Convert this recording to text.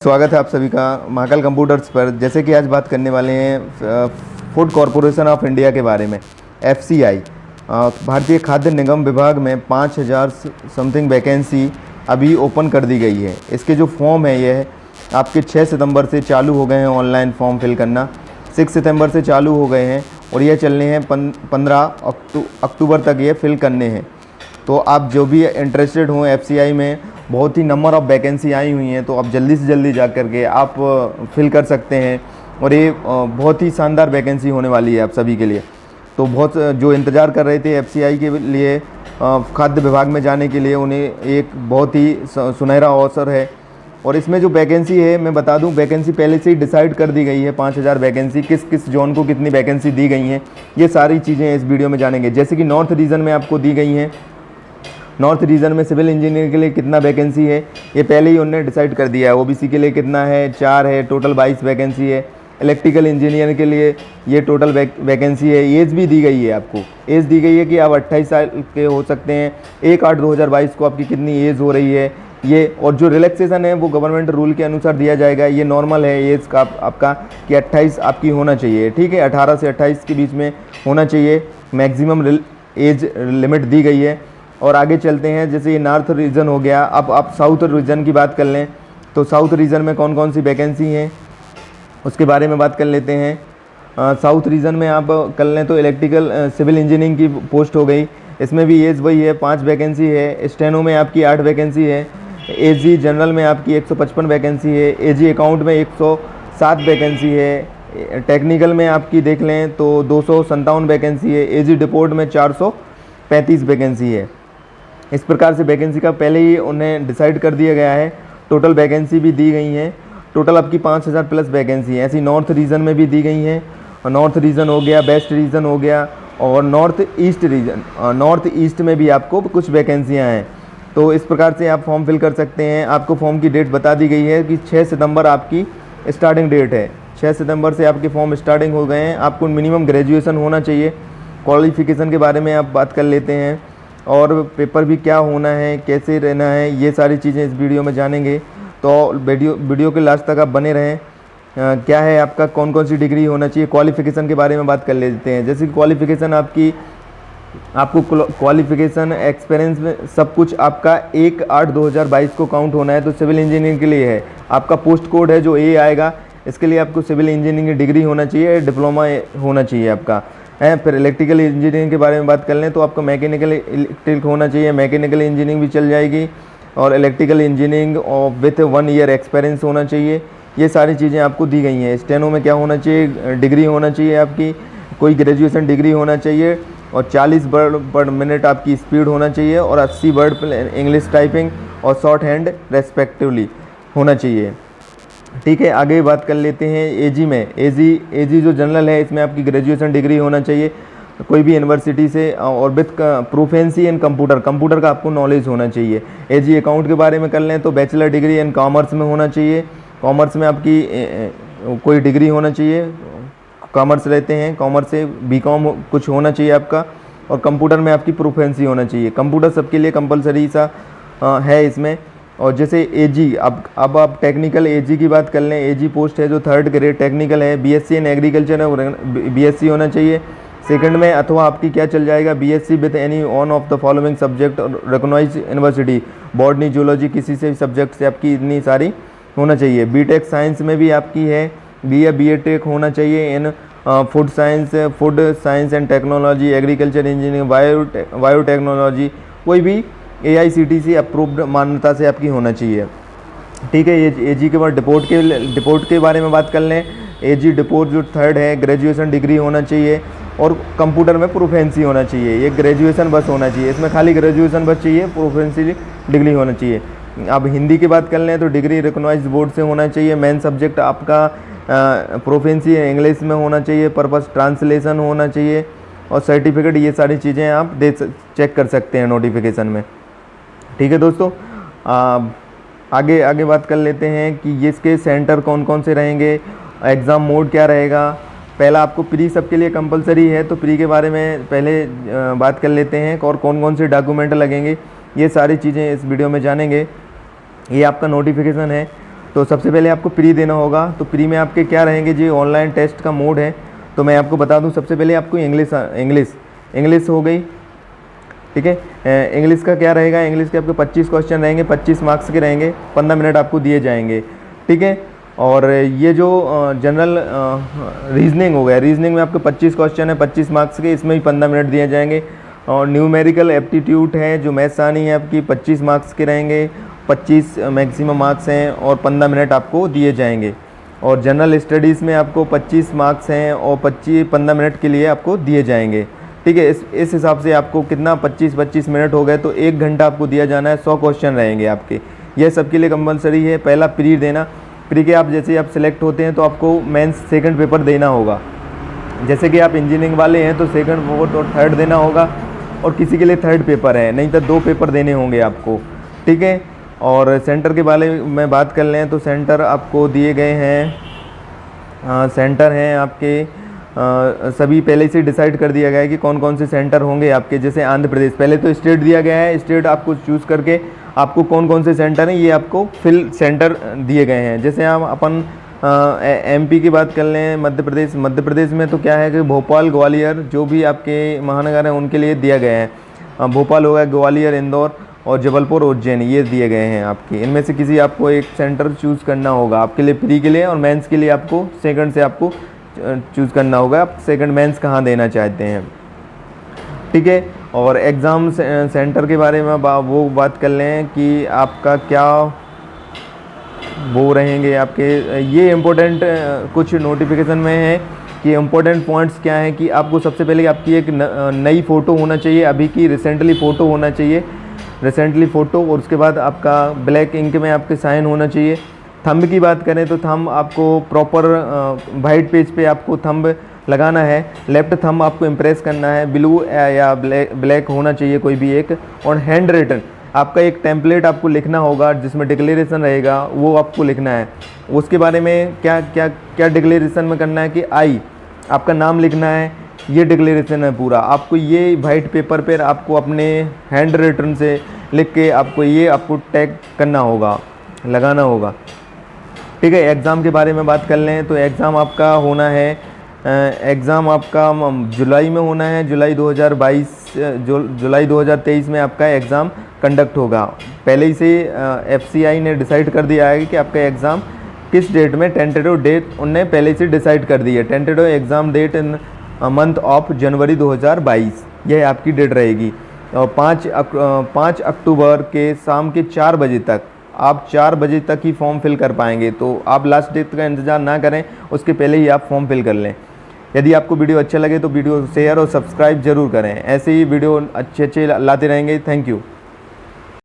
स्वागत है आप सभी का महाकाल कंप्यूटर्स पर। जैसे कि आज बात करने वाले हैं फूड कॉरपोरेशन ऑफ इंडिया के बारे में। एफसीआई भारतीय खाद्य निगम विभाग में 5000 समथिंग वैकेंसी अभी ओपन कर दी गई है। इसके जो फॉर्म है ये आपके 6 सितंबर से चालू हो गए हैं ऑनलाइन फॉर्म फिल करना। 6 सितंबर से चालू हो गए हैं और ये चलने हैं 15 अक्टूबर तक ये फिल करने हैं। तो आप जो भी इंटरेस्टेड हों एफसीआई में, बहुत ही नंबर ऑफ़ वैकेंसी आई हुई हैं, तो आप जल्दी से जल्दी जा कर के आप फिल कर सकते हैं। और ये बहुत ही शानदार वैकेंसी होने वाली है आप सभी के लिए। तो बहुत जो इंतज़ार कर रहे थे एफसीआई के लिए खाद्य विभाग में जाने के लिए, उन्हें एक बहुत ही सुनहरा अवसर है। और इसमें जो वैकेंसी है मैं बता दूं, वैकेंसी पहले से ही डिसाइड कर दी गई है। 5000 वैकेंसी किस किस जोन को कितनी वैकेंसी दी गई हैं, ये सारी चीज़ें इस वीडियो में जानेंगे। जैसे कि नॉर्थ रीजन में आपको दी गई हैं। नॉर्थ रीजन में सिविल इंजीनियर के लिए कितना वैकेंसी है ये पहले ही उन्होंने डिसाइड कर दिया है। ओबीसी के लिए कितना है, 4 है, टोटल 22 वैकेंसी है। इलेक्ट्रिकल इंजीनियर के लिए ये टोटल वैकेंसी है। एज भी दी गई है, आपको एज दी गई है कि आप 28 साल के हो सकते हैं। 1/8/2022 को आपकी कितनी एज हो रही है ये। और जो रिलैक्सेशन है वो गवर्नमेंट रूल के अनुसार दिया जाएगा। ये नॉर्मल है एज का आपका कि 28 आपकी होना चाहिए, ठीक है। 18 से 28 के बीच में होना चाहिए, मैक्सिमम एज लिमिट दी गई है। और आगे चलते हैं। जैसे ये नॉर्थ रीजन हो गया, अब आप साउथ रीजन की बात कर लें तो साउथ रीजन में कौन कौन सी वैकेंसी हैं उसके बारे में बात कर लेते हैं। साउथ रीजन में आप कर लें तो इलेक्ट्रिकल सिविल इंजीनियरिंग की पोस्ट हो गई। इसमें भी एज वही है, 5 वैकेंसी है। स्टेनो में आपकी 8 वैकेंसी है। एजी जनरल में आपकी 155 वैकेंसी है। एजी अकाउंट में 107 वैकेंसी है। टेक्निकल में आपकी देख लें तो 257 वैकेंसी है। एजी डिपोर्ट में 435 वैकेंसी है। इस प्रकार से वैकेंसी का पहले ही उन्हें डिसाइड कर दिया गया है। टोटल वैकेंसी भी दी गई हैं। टोटल आपकी 5000 प्लस वैकेंसी है। ऐसी नॉर्थ रीजन में भी दी गई हैं। नॉर्थ रीजन हो गया, वेस्ट रीजन हो गया और north east region. North east में भी आपको कुछ वैकेंसियाँ हैं। तो इस प्रकार से आप फॉर्म फिल कर सकते हैं। आपको फॉर्म की डेट बता दी गई है कि 6 सितंबर आपकी स्टार्टिंग डेट है। 6 सितंबर से आपके फॉर्म स्टार्टिंग हो गए हैं। आपको मिनिमम ग्रेजुएशन होना चाहिए। क्वालिफिकेशन के बारे में आप बात कर लेते हैं और पेपर भी क्या होना है, कैसे रहना है, ये सारी चीज़ें इस वीडियो में जानेंगे। तो वीडियो के लास्ट तक आप बने रहें। क्या है आपका कौन कौन सी डिग्री होना चाहिए, क्वालिफ़िकेशन के बारे में बात कर लेते हैं। जैसे कि क्वालिफ़िकेशन आपको क्वालिफ़िकेशन एक्सपीरियंस में सब कुछ आपका 1/8/2022 को काउंट होना है। तो सिविल इंजीनियरिंग के लिए है, आपका पोस्ट कोड है जो ए आएगा, इसके लिए आपको सिविल इंजीनियरिंग की डिग्री होना चाहिए, डिप्लोमा होना चाहिए आपका है। फिर इलेक्ट्रिकल इंजीनियरिंग के बारे में बात कर लें तो आपको मैकेनिकल इलेक्ट्रिक होना चाहिए, मैकेनिकल इंजीनियरिंग भी चल जाएगी। और इलेक्ट्रिकल इंजीनियरिंग और विथ 1 ईयर एक्सपीरियंस होना चाहिए। ये सारी चीज़ें आपको दी गई हैं। स्टेनो में क्या होना चाहिए, डिग्री होना चाहिए आपकी, कोई ग्रेजुएशन डिग्री होना चाहिए और 40 वर्ड पर मिनट आपकी स्पीड होना चाहिए और 80 वर्ड इंग्लिश टाइपिंग और शॉर्ट हैंड रेस्पेक्टिवली होना चाहिए, ठीक है। आगे बात कर लेते हैं एजी में। एजी जो जनरल है इसमें आपकी ग्रेजुएशन डिग्री होना चाहिए कोई भी यूनिवर्सिटी से और विथ प्रोफेंसी इन कंप्यूटर का आपको नॉलेज होना चाहिए। एजी अकाउंट के बारे में कर लें तो बैचलर डिग्री इन कॉमर्स में होना चाहिए। कॉमर्स में आपकी कोई डिग्री होना चाहिए, कॉमर्स रहते हैं, कॉमर्स से बीकॉम कुछ होना चाहिए आपका। और कंप्यूटर में आपकी प्रोफेंसी होना चाहिए। कंप्यूटर सबके लिए कंपलसरी सा है इसमें। और जैसे एजी, अब आप टेक्निकल एजी की बात कर लें। एजी पोस्ट है जो 3rd ग्रेड टेक्निकल है। बीएससी इन एग्रीकल्चर है, बीएससी होना चाहिए सेकंड में। अथवा आपकी क्या चल जाएगा, BSc with any one of the following subject recognized university, botany, zoology, किसी से भी सब्जेक्ट से आपकी इतनी सारी होना चाहिए। बीटेक साइंस में भी आपकी है, बीए टेक होना चाहिए इन food science and technology, agriculture engineering, biotechnology, कोई भी AICTE अप्रूव्ड मान्यता से आपकी होना चाहिए, ठीक है। ये एजी के बाद डिपोर्ट के बारे में बात कर लें। एजी डिपोर्ट जो 3rd है, ग्रेजुएशन डिग्री होना चाहिए और कंप्यूटर में प्रोफेंसी होना चाहिए। ये ग्रेजुएशन बस होना चाहिए, इसमें खाली ग्रेजुएशन बस चाहिए, प्रोफेंसी डिग्री होना चाहिए। अब हिंदी की बात कर लें तो डिग्री रिकॉग्नाइज्ड बोर्ड से होना चाहिए। मेन सब्जेक्ट आपका प्रोफेंसी इंग्लिश में होना चाहिए, पर्पस ट्रांसलेशन होना चाहिए और सर्टिफिकेट। ये सारी चीज़ें आप चेक कर सकते हैं नोटिफिकेशन में, ठीक है दोस्तों। आगे बात कर लेते हैं कि इसके सेंटर कौन कौन से रहेंगे, एग्ज़ाम मोड क्या रहेगा। पहला आपको प्री सबके लिए कंपलसरी है, तो प्री के बारे में पहले बात कर लेते हैं और कौन कौन से डॉक्यूमेंट लगेंगे, ये सारी चीज़ें इस वीडियो में जानेंगे। ये आपका नोटिफिकेशन है तो सबसे पहले आपको प्री देना होगा। तो प्री में आपके क्या रहेंगे जी, ऑनलाइन टेस्ट का मोड है। तो मैं आपको बता दूं, सबसे पहले आपको इंग्लिश हो गई, ठीक है। इंग्लिश का क्या रहेगा, इंग्लिश के आपके 25 क्वेश्चन रहेंगे, 25 मार्क्स के रहेंगे, 15 मिनट आपको दिए जाएंगे, ठीक है। और ये जो जनरल रीजनिंग हो गया, रीजनिंग में आपके 25 क्वेश्चन है, 25 मार्क्स के, इसमें भी 15 मिनट दिए जाएंगे। और न्यूमेरिकल एप्टीट्यूड है, जो मैथ्स आनी है आपकी, 25 मार्क्स के रहेंगे, 25 मैक्सिमम मार्क्स हैं और 15 मिनट आपको दिए जाएंगे। और जनरल स्टडीज़ में आपको 25 मार्क्स हैं और 15 मिनट के लिए आपको दिए जाएंगे, ठीक है। इस हिसाब से आपको कितना 25 मिनट हो गए, तो 1 घंटा आपको दिया जाना है। 100 क्वेश्चन रहेंगे आपके, यह सबके लिए कंपलसरी है। पहला प्री देना, प्री के आप जैसे ही आप सिलेक्ट होते हैं तो आपको मेंस सेकंड पेपर देना होगा। जैसे कि आप इंजीनियरिंग वाले हैं तो सेकंड, फोर्थ और थर्ड देना होगा, और किसी के लिए थर्ड पेपर है, नहीं तो 2 पेपर देने होंगे आपको, ठीक है। और सेंटर के बारे में बात कर लें तो सेंटर आपको दिए गए हैं, सेंटर हैं आपके सभी पहले से डिसाइड कर दिया गया है कि कौन कौन से सेंटर होंगे आपके। जैसे आंध्र प्रदेश, पहले तो स्टेट दिया गया है, स्टेट आपको चूज़ करके आपको कौन कौन से सेंटर हैं ये आपको फिल सेंटर दिए गए हैं। जैसे हम अपन एमपी की बात कर लें, मध्य प्रदेश में तो क्या है कि भोपाल, ग्वालियर, जो भी आपके महानगर हैं उनके लिए दिया गया है। भोपाल हो गया, ग्वालियर, इंदौर और जबलपुर, उज्जैन, ये दिए गए हैं आपके। इनमें से किसी आपको एक सेंटर चूज़ करना होगा आपके लिए प्री के लिए, और मेंस के लिए आपको सेकंड से आपको चूज़ करना होगा आप सेकंड मेंस कहाँ देना चाहते हैं, ठीक है। और एग्ज़ाम सेंटर के बारे में वो बात कर लें कि आपका क्या वो रहेंगे आपके। ये इम्पोर्टेंट कुछ नोटिफिकेशन में है कि इम्पोर्टेंट पॉइंट्स क्या हैं कि आपको सबसे पहले आपकी एक नई फ़ोटो होना चाहिए, अभी की रिसेंटली फ़ोटो होना चाहिए, रिसेंटली फ़ोटो। और उसके बाद आपका ब्लैक इंक में आपके साइन होना चाहिए। थंब की बात करें तो थंब आपको प्रॉपर वाइट पेज पे आपको थंब लगाना है, लेफ़्ट थंब आपको इम्प्रेस करना है, ब्लू या ब्लैक होना चाहिए कोई भी एक। और हैंड रिटन आपका एक टेम्पलेट आपको लिखना होगा जिसमें डिक्लेरेशन रहेगा, वो आपको लिखना है। उसके बारे में क्या क्या क्या डिक्लेरेशन में करना है कि आई आपका नाम लिखना है, ये डिक्लेरेशन है पूरा। आपको ये वाइट पेपर पर आपको अपने हैंड रिटन से लिख के आपको टैग करना होगा, लगाना होगा, ठीक है। एग्ज़ाम के बारे में बात कर लें तो एग्ज़ाम आपका होना है, एग्ज़ाम आपका जुलाई में होना है, जुलाई 2023 में आपका एग्ज़ाम कंडक्ट होगा। पहले ही से FCI ने डिसाइड कर दिया है कि आपका एग्ज़ाम किस डेट में, टेंटेटिव डेट उनने पहले से डिसाइड कर दी है। Tentative exam date in month of January 2022, यह आपकी डेट रहेगी। और 5 अक्टूबर के शाम के 4 बजे तक, आप 4 बजे तक ही फॉर्म फिल कर पाएंगे। तो आप लास्ट डेट का इंतज़ार ना करें, उसके पहले ही आप फॉर्म फिल कर लें। यदि आपको वीडियो अच्छा लगे तो वीडियो शेयर और सब्सक्राइब जरूर करें। ऐसे ही वीडियो अच्छे लाते रहेंगे। Thank you.